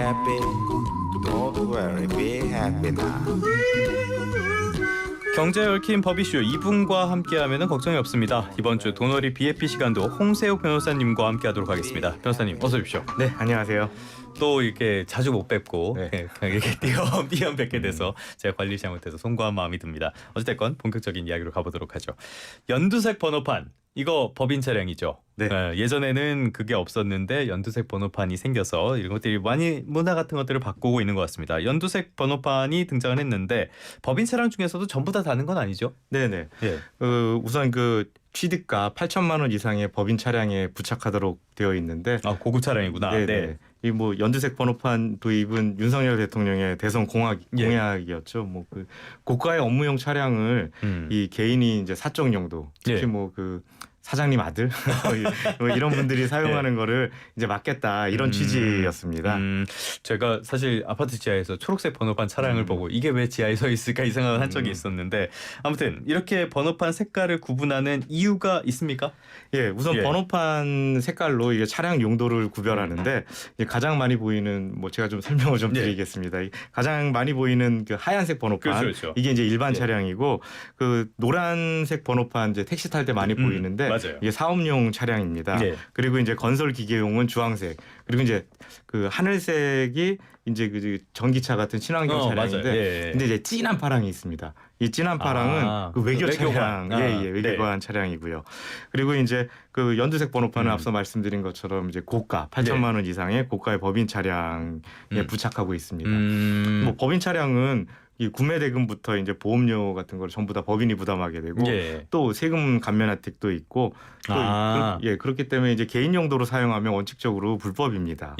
happy. Don't worry, be happy now. 경제에 얽힌 법이슈 이분과 함께하면 걱정이 없습니다. 이번 주 도너리 BFP 시간도 홍세욱 변호사님과 함께하도록 하겠습니다. 변호사님 어서 오십시오. 네, 안녕하세요. 또 이렇게 자주 못 뵙고 네. 이렇게 띄엄띄엄 뵙게 돼서 제가 관리 잘못해서 송구한 마음이 듭니다. 어쨌든 본격적인 이야기로 가보도록 하죠. 연두색 번호판 이거 법인 차량이죠. 네. 예전에는 그게 없었는데 연두색 번호판이 생겨서 이런 것들이 많이 문화 같은 것들을 바꾸고 있는 것 같습니다. 연두색 번호판이 등장을 했는데 법인 차량 중에서도 전부 다 다는 건 아니죠? 네네. 예. 우선 그 취득가 8천만 원 이상의 법인 차량에 부착하도록 되어 있는데. 아, 고급 차량이구나. 네네. 네. 이 뭐 연두색 번호판 도입은 윤석열 대통령의 대선 예. 공약이었죠. 뭐 그 고가의 업무용 차량을 이 개인이 이제 사적 용도, 특히 예. 뭐 그 사장님 아들 뭐 이런 분들이 사용하는 거를 이제 막겠다 이런 취지였습니다. 제가 사실 아파트 지하에서 초록색 번호판 차량을 보고 이게 왜 지하에 서 있을까 이 생각을 한 적이 있었는데 아무튼 이렇게 번호판 색깔을 구분하는 이유가 있습니까? 예, 우선 예. 번호판 색깔로 이게 차량 용도를 구별하는데 이제 가장 많이 보이는 뭐 제가 좀 설명을 좀 예. 드리겠습니다. 가장 많이 보이는 그 하얀색 번호판 그렇죠. 이게 이제 일반 예. 차량이고 그 노란색 번호판 이제 택시 탈 때 많이 보이는데 맞아요. 이게 사업용 차량입니다. 예. 그리고 이제 건설 기계용은 주황색 그리고 이제 그 하늘색이 이제 그 전기차 같은 친환경 차량인데 맞아요. 예. 근데 이제 진한 파랑이 있습니다. 이 진한 파랑은 그 외교 차량, 외교관 차량이고요. 그리고 이제 그 연두색 번호판은 앞서 말씀드린 것처럼 이제 고가 8천만 원 이상의 고가의 법인 차량에 부착하고 있습니다. 뭐 법인 차량은 이 구매 대금부터 이제 보험료 같은 걸 전부 다 법인이 부담하게 되고 또 세금 감면 혜택도 있고 또 그렇기 때문에 이제 개인 용도로 사용하면 원칙적으로 불법입니다.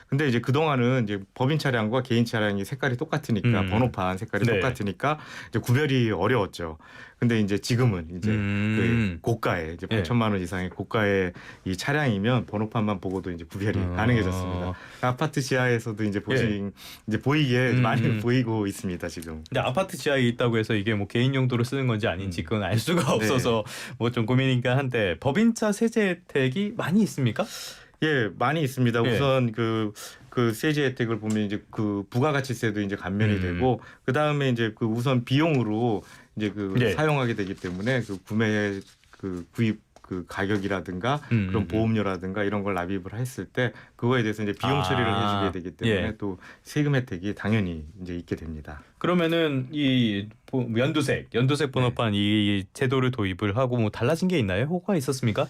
근데 이제 그동안은 이제 법인 차량과 개인 차량이 색깔이 똑같으니까 번호판 색깔이 똑같으니까 이제 구별이 어려웠죠. 근데 이제 지금은 이제 그 고가의 이제 8천만 원 이상의 고가의 이 차량이면 번호판만 보고도 이제 구별이 가능해졌습니다. 아파트 지하에서도 이제 이제 보이게 많이 보이고 있습니다, 지금. 근데 아파트 지하에 있다고 해서 이게 뭐 개인 용도로 쓰는 건지 아닌지 그건 알 수가 없어서 뭐 좀 고민이긴 한데 법인차 세제 혜택이 많이 있습니까? 예, 많이 있습니다. 우선 그 세제 혜택을 보면 이제 그 부가가치세도 이제 감면이 되고 그 다음에 이제 그 우선 비용으로 이제 그 사용하게 되기 때문에 그 구매 그 구입 그 가격이라든가 그런 보험료라든가 이런 걸 납입을 했을 때 그거에 대해서 이제 비용 처리를 해주게 되기 때문에 또 세금 혜택이 당연히 이제 있게 됩니다. 그러면은 이 연두색 번호판 이 제도를 도입을 하고 뭐 달라진 게 있나요? 효과가 있었습니까?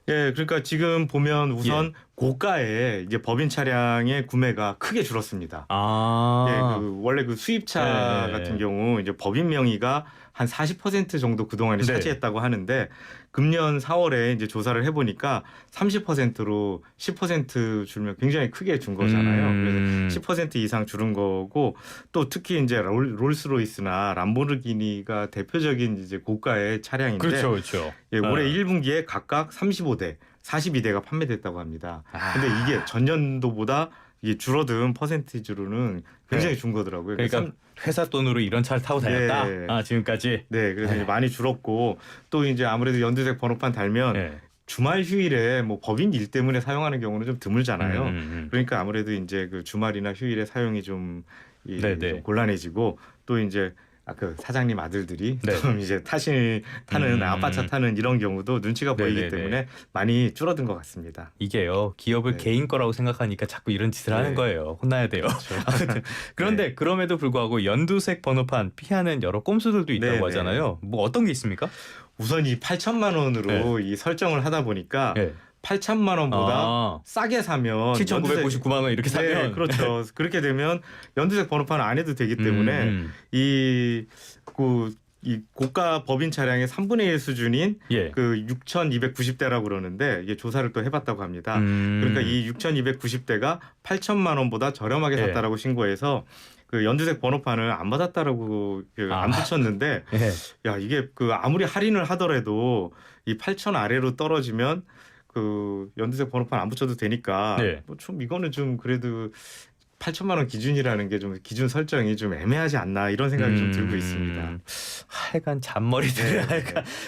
예, 그러니까 지금 보면 우선 고가의 이제 법인 차량의 구매가 크게 줄었습니다. 예, 그 원래 그 수입차 같은 경우 이제 법인 명의가 한 40% 정도 그동안에 차지했다고 하는데 금년 4월에 이제 조사를 해보니까 30%로 10% 줄면 굉장히 크게 준 거잖아요. 그래서 10% 이상 줄은 거고 또 특히 이제 롤스로이스나 람보르기니가 대표적인 이제 고가의 차량인데 그렇죠. 예, 올해 1분기에 각각 35대, 42대가 판매됐다고 합니다. 근데 이게 전년도보다 이게 줄어든 퍼센티지로는 굉장히 준 거더라고요. 그러니까 회사 돈으로 이런 차를 타고 다녔다. 지금까지. 네, 그래서 이제 많이 줄었고 또 이제 아무래도 연두색 번호판 달면 주말 휴일에 뭐 법인 일 때문에 사용하는 경우는 좀 드물잖아요. 그러니까 아무래도 이제 그 주말이나 휴일에 사용이 좀 곤란해지고 또 이제 그 사장님 아들들이 좀 이제 타는 아빠차 타는 이런 경우도 눈치가 보이기 때문에 많이 줄어든 것 같습니다. 이게요, 기업을 개인 거라고 생각하니까 자꾸 이런 짓을 하는 거예요. 혼나야 돼요. 아무튼 그런데 그럼에도 불구하고 연두색 번호판 피하는 여러 꼼수들도 있다고 하잖아요. 뭐 어떤 게 있습니까? 우선 이 8천만 원으로 이 설정을 하다 보니까 8천만 원보다 싸게 사면 7,999만 원 이렇게 사면 그렇죠. 그렇게 되면 연두색 번호판 안 해도 되기 때문에 이 고가 법인 차량의 3분의 1 수준인 그 6,290대라고 그러는데 이게 조사를 또 해봤다고 합니다. 그러니까 이 6,290대가 8천만 원보다 저렴하게 샀다라고 신고해서 그 연두색 번호판을 안 받았다라고 안 붙였는데 야 이게 그 아무리 할인을 하더라도 이 8천 아래로 떨어지면 그 연두색 번호판 안 붙여도 되니까 뭐 좀 이거는 좀 그래도 8천만 원 기준이라는 게 좀 기준 설정이 좀 애매하지 않나 이런 생각이 좀 들고 있습니다. 하여간 잔머리들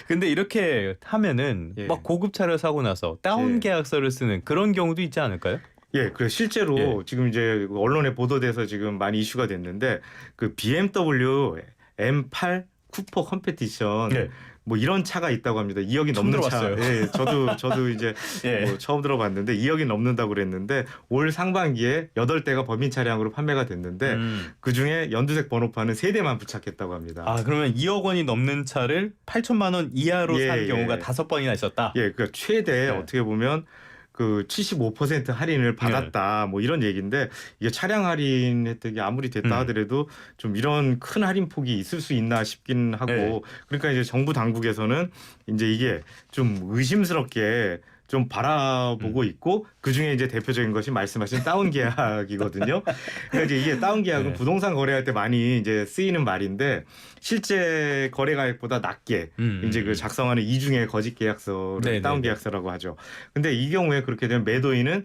근데 이렇게 하면은 막 고급차를 사고 나서 다운 계약서를 쓰는 그런 경우도 있지 않을까요? 예, 그 실제로 예. 지금 이제 언론에 보도돼서 지금 많이 이슈가 됐는데 그 BMW M8 쿠퍼 컴페티션 네. 뭐 이런 차가 있다고 합니다. 2억이 처음 넘는 차. 들어봤어요. 예, 저도 이제 예. 뭐 처음 들어봤는데 2억이 넘는다고 그랬는데 올 상반기에 8대가 법인 차량으로 판매가 됐는데 그 중에 연두색 번호판은 3대만 부착했다고 합니다. 아 그러면 2억 원이 넘는 차를 8천만 원 이하로 예, 산 예. 경우가 5번이나 있었다. 예, 그러니까 최대 네. 어떻게 보면 그 75% 할인을 받았다. 뭐 이런 얘기인데 이게 차량 할인 혜택이 아무리 됐다 하더라도 좀 이런 큰 할인 폭이 있을 수 있나 싶긴 하고 네. 그러니까 이제 정부 당국에서는 이제 이게 좀 의심스럽게 좀 바라보고 있고 그 중에 이제 대표적인 것이 말씀하신 다운 계약이거든요. 그러니까 이제 이게 다운 계약은 네. 부동산 거래할 때 많이 이제 쓰이는 말인데 실제 거래 가액보다 낮게 이제 그 작성하는 이중의 거짓 계약서를 네네네. 다운 계약서라고 하죠. 근데 이 경우에 그렇게 되면 매도인은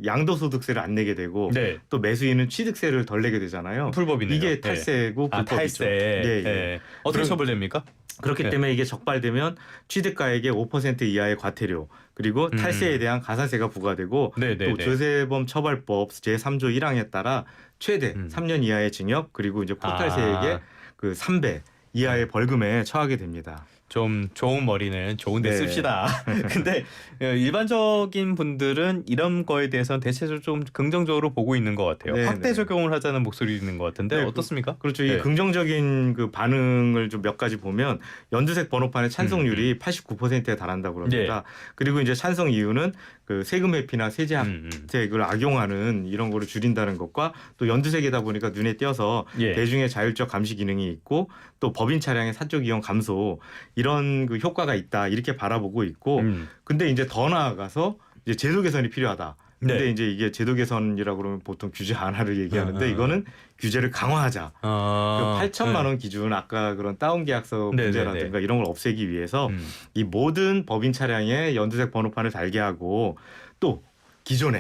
양도소득세를 안 내게 되고 네. 또 매수인은 취득세를 덜 내게 되잖아요. 불법이네요. 이게 탈세고 아 불법이죠. 탈세. 예, 예. 예. 어떻게 처벌됩니까? 그렇기 네. 때문에 이게 적발되면 취득가액의 5% 이하의 과태료 그리고 탈세에 대한 가산세가 부과되고 네네네. 또 조세범 처벌법 제3조 1항에 따라 최대 3년 이하의 징역 그리고 이제 포탈세액의 그 3배 이하의 벌금에 처하게 됩니다. 좀 좋은 머리는 좋은 데 네. 씁시다. 근데 일반적인 분들은 이런 거에 대해서는 대체적으로 좀 긍정적으로 보고 있는 것 같아요. 네, 확대 네. 적용을 하자는 목소리 있는 것 같은데 네, 어떻습니까? 그렇죠. 네. 이 긍정적인 그 반응을 좀 몇 가지 보면 연두색 번호판의 찬성률이 89%에 달한다고 그럽니다. 그리고 이제 찬성 이유는 그 세금 회피나 세제 혜택을 악용하는 이런 거를 줄인다는 것과 또 연두색이다 보니까 눈에 띄어서 예. 대중의 자율적 감시 기능이 있고 또 법인 차량의 사적 이용 감소 이런 그 효과가 있다 이렇게 바라보고 있고 근데 이제 더 나아가서 이제 제도 개선이 필요하다. 근데 네. 이제 이게 제도 개선이라고 그러면 보통 규제 완화를 얘기하는데 이거는 규제를 강화하자. 그 8천만 원 기준 아까 그런 다운 계약서 문제라든가 이런 걸 없애기 위해서 이 모든 법인 차량에 연두색 번호판을 달게 하고 또 기존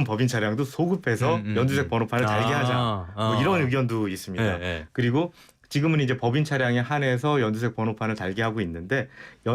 법인 차량도 소급해서 연두색 번호판을 달게 하자. 뭐 이런 의견도 있습니다. 그리고 지금은 이제 법인 차량에 한해서 연두색 번호판을 달게 하고 있는데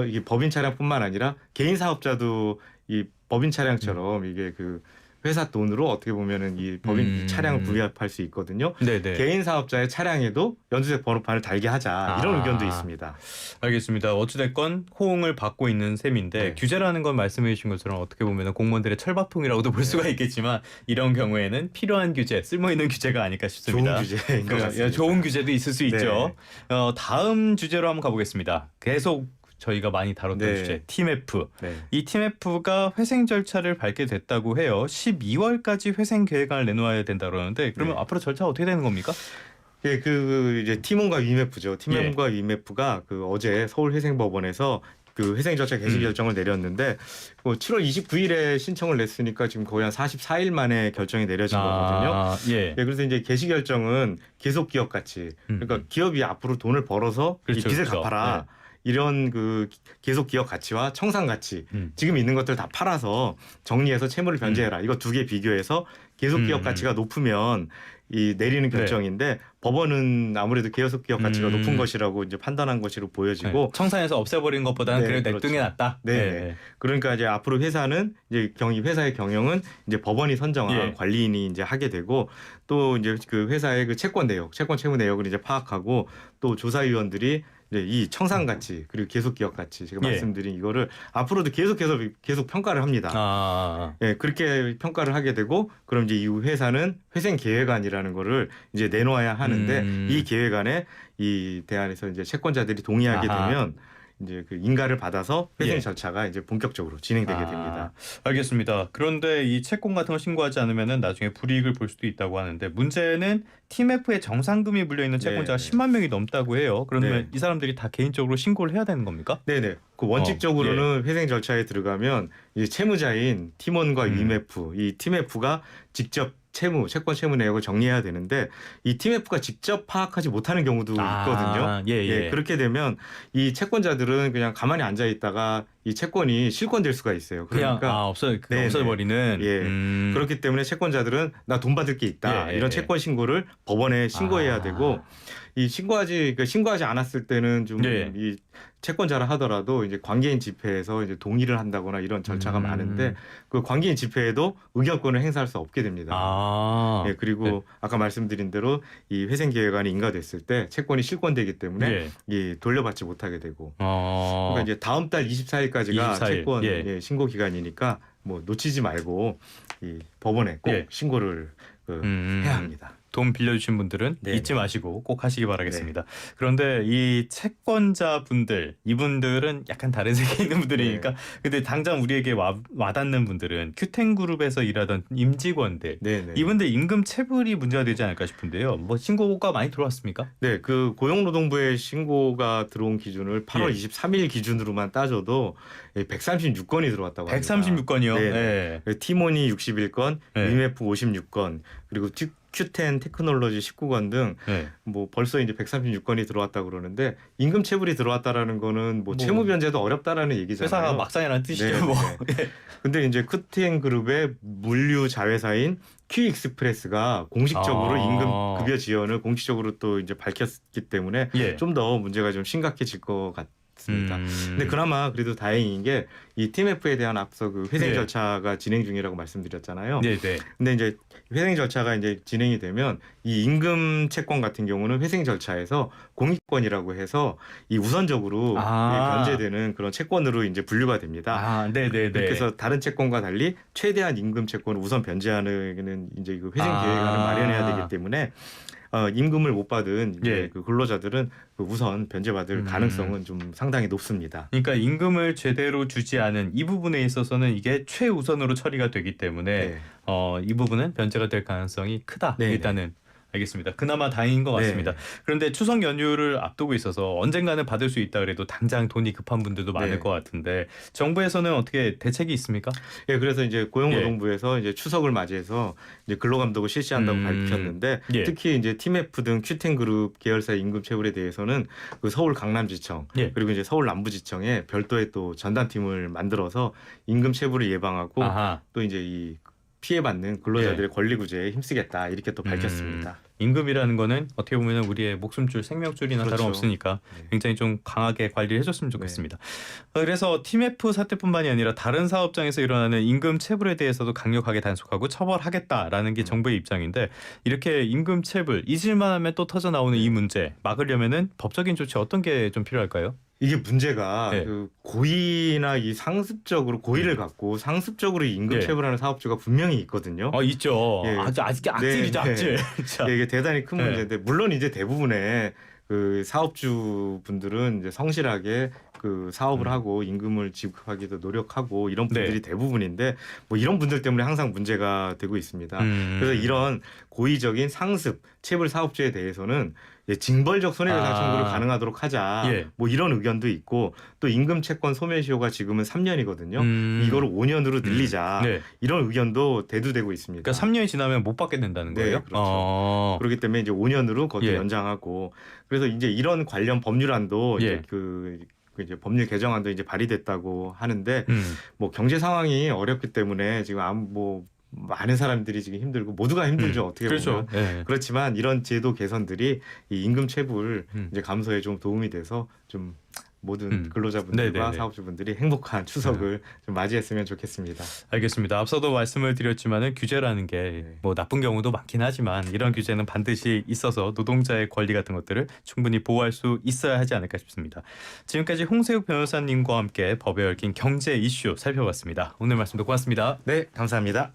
이게 법인 차량뿐만 아니라 개인 사업자도 이 법인 차량처럼 이게 그 회사 돈으로 어떻게 보면은 이 법인 차량을 구입할 수 있거든요. 네네. 개인 사업자의 차량에도 연두색 번호판을 달게 하자 이런 의견도 있습니다. 알겠습니다. 어찌됐건 호응을 받고 있는 셈인데 네. 규제라는 건 말씀해 주신 것처럼 어떻게 보면 공무원들의 철밥통이라고도 볼 수가 있겠지만 이런 경우에는 필요한 규제, 쓸모있는 규제가 아닐까 싶습니다. 좋은 규제인 것 같습니다. 좋은 규제도 있을 수 있죠. 다음 주제로 한번 가보겠습니다. 계속 저희가 많이 다뤘던 주제 팀F. 이 팀F가 회생 절차를 밟게 됐다고 해요. 12월까지 회생 계획안을 내놓아야 된다 그러는데 그러면 앞으로 절차 어떻게 되는 겁니까? 예, 그 이제 팀원과 위메프죠. 팀원과 위메프가 그 어제 서울회생법원에서 그 회생 절차 개시 결정을 내렸는데 7월 29일에 신청을 냈으니까 지금 거의 한 44일 만에 결정이 내려진 거거든요. 예, 그래서 이제 개시 결정은 계속 기업 가치. 그러니까 기업이 앞으로 돈을 벌어서 이 빚을 갚아라. 이런 그 계속 기업 가치와 청산 가치 지금 있는 것들 다 팔아서 정리해서 채무를 변제해라. 이거 두 개 비교해서 계속 기업 가치가 높으면 이 내리는 결정인데 법원은 아무래도 계속 기업 가치가 높은 것이라고 이제 판단한 것으로 보여지고 청산해서 없애버리는 것보다는 그래도 그렇죠. 냅두는 게 낫다. 그러니까 이제 앞으로 회사는 이제 회사의 경영은 이제 법원이 선정한 관리인이 이제 하게 되고 또 이제 그 회사의 그 채권 채무 내역을 이제 파악하고 또 조사위원들이 이 청산 가치 그리고 계속 기업 가치 제가 말씀드린 이거를 앞으로도 계속 평가를 합니다. 그렇게 평가를 하게 되고 그럼 이제 이후 회사는 회생 계획안이라는 거를 이제 내놓아야 하는데 이 계획안에 이 대안에서 이제 채권자들이 동의하게 되면 이제 그 인가를 받아서 회생 절차가 이제 본격적으로 진행되게 됩니다. 알겠습니다. 그런데 이 채권 같은 거 신고하지 않으면은 나중에 불이익을 볼 수도 있다고 하는데 문제는 팀F에 정상금이 물려 있는 채권자가 10만 명이 넘다고 해요. 그러면 이 사람들이 다 개인적으로 신고를 해야 되는 겁니까? 네네. 그 원칙적으로는 회생 절차에 들어가면 이제 채무자인 팀원과 위메프, 이 팀F가 직접 채권 채무 내역을 정리해야 되는데 이 팀F가 직접 파악하지 못하는 경우도 있거든요. 그렇게 되면 이 채권자들은 그냥 가만히 앉아 있다가 이 채권이 실권될 수가 있어요. 그냥 그러니까 없어버리는. 예. 그렇기 때문에 채권자들은 나 돈 받을 게 있다. 이런 채권 신고를 법원에 신고해야 되고 이 신고하지 않았을 때는 좀 이 채권자라 하더라도 이제 관계인 집회에서 이제 동의를 한다거나 이런 절차가 많은데 그 관계인 집회에도 의결권을 행사할 수 없게 됩니다. 예, 그리고 아까 말씀드린 대로 이 회생계획안이 인가됐을 때 채권이 실권되기 때문에 이 돌려받지 못하게 되고 그러니까 이제 다음 달 24일까지가 24일. 채권 신고 기간이니까 뭐 놓치지 말고 이 법원에 꼭 신고를 해야 합니다. 돈 빌려주신 분들은 잊지 마시고 꼭 하시기 바라겠습니다. 그런데 이 채권자분들, 이분들은 약간 다른 세계에 있는 분들이니까 근데 당장 우리에게 와닿는 분들은 큐텐그룹에서 일하던 임직원들, 이분들 임금 체불이 문제가 되지 않을까 싶은데요. 뭐 신고가 많이 들어왔습니까? 네, 그 고용노동부의 신고가 들어온 기준을 8월 23일 기준으로만 따져도 136건이 들어왔다고 합니다. 136건이요? 네. 티모니 61건, 위메프 56건, 그리고 큐텐 테크놀로지 19건 등 뭐 벌써 이제 136건이 들어왔다 그러는데 임금 체불이 들어왔다라는 거는 뭐 채무 변제도 어렵다라는 얘기잖아요. 회사가 막상이라는 뜻이죠. 뭐. 근데 이제 큐텐 그룹의 물류 자회사인 큐익스프레스가 공식적으로 임금 급여 지연을 공식적으로 또 이제 밝혔기 때문에 좀 더 문제가 좀 심각해질 것 같습니다. 근데 그나마 그래도 다행인 게 이 TMF에 대한 앞서 그 회생 절차가 진행 중이라고 말씀드렸잖아요. 근데 이제 회생 절차가 이제 진행이 되면 이 임금 채권 같은 경우는 회생 절차에서 공익권이라고 해서 이 우선적으로 변제되는 그런 채권으로 이제 분류가 됩니다. 그래서 다른 채권과 달리 최대한 임금 채권을 우선 변제하는 이제 그 회생 계획안을 마련해야 되기 때문에 임금을 못 받은 그 근로자들은 그 우선 변제받을 가능성은 좀 상당히 높습니다. 그러니까 임금을 제대로 주지 않은 이 부분에 있어서는 이게 최우선으로 처리가 되기 때문에 이 부분은 변제가 될 가능성이 크다. 일단은 알겠습니다. 그나마 다행인 것 같습니다. 그런데 추석 연휴를 앞두고 있어서 언젠가는 받을 수 있다 그래도 당장 돈이 급한 분들도 많을 것 같은데 정부에서는 어떻게 대책이 있습니까? 예, 그래서 이제 고용노동부에서 이제 추석을 맞이해서 이제 근로감독을 실시한다고 밝혔는데 특히 이제 TMF 등 큐텐그룹 계열사의 임금 체불에 대해서는 그 서울 강남지청 그리고 이제 서울 남부지청에 별도의 또 전담팀을 만들어서 임금 체불을 예방하고 또 이제 이 피해받는 근로자들의 권리 구제에 힘쓰겠다 이렇게 또 밝혔습니다. 임금이라는 거는 어떻게 보면 우리의 목숨줄, 생명줄이나 다름없으니까 굉장히 좀 강하게 관리를 해줬으면 좋겠습니다. 그래서 TMF 사태뿐만이 아니라 다른 사업장에서 일어나는 임금 체불에 대해서도 강력하게 단속하고 처벌하겠다라는 게 정부의 입장인데 이렇게 임금 체불 잊을만 하면 또 터져 나오는 이 문제 막으려면은 법적인 조치 어떤 게 좀 필요할까요? 이게 문제가 그 고의나 이 상습적으로 고의를 갖고 상습적으로 임금 체불하는 사업주가 분명히 있거든요. 있죠. 아직 악질이죠, 악질. 이게 대단히 큰 문제인데 물론 이제 대부분의 그 사업주 분들은 이제 성실하게 그 사업을 하고 임금을 지급하기도 노력하고 이런 분들이 대부분인데 뭐 이런 분들 때문에 항상 문제가 되고 있습니다. 그래서 이런 고의적인 상습 체불 사업주에 대해서는 징벌적 손해배상 청구를 가능하도록 하자. 뭐 이런 의견도 있고 또 임금 채권 소멸시효가 지금은 3년이거든요. 이거를 5년으로 늘리자. 이런 의견도 대두되고 있습니다. 그러니까 3년이 지나면 못 받게 된다는 거예요? 그렇죠. 그렇기 때문에 이제 5년으로 그것도 연장하고 그래서 이제 이런 관련 법률안도 이제 이제 법률 개정안도 이제 발의됐다고 하는데 뭐 경제 상황이 어렵기 때문에 지금 뭐 많은 사람들이 지금 힘들고 모두가 힘들죠. 어떻게 보면. 그렇지만 이런 제도 개선들이 이 임금 체불 이제 감소에 좀 도움이 돼서 좀 모든 근로자분들과 사업주분들이 행복한 추석을 좀 맞이했으면 좋겠습니다. 알겠습니다. 앞서도 말씀을 드렸지만은 규제라는 게 뭐 나쁜 경우도 많긴 하지만 이런 규제는 반드시 있어서 노동자의 권리 같은 것들을 충분히 보호할 수 있어야 하지 않을까 싶습니다. 지금까지 홍세욱 변호사님과 함께 법에 얽힌 경제 이슈 살펴봤습니다. 오늘 말씀도 고맙습니다. 네, 감사합니다.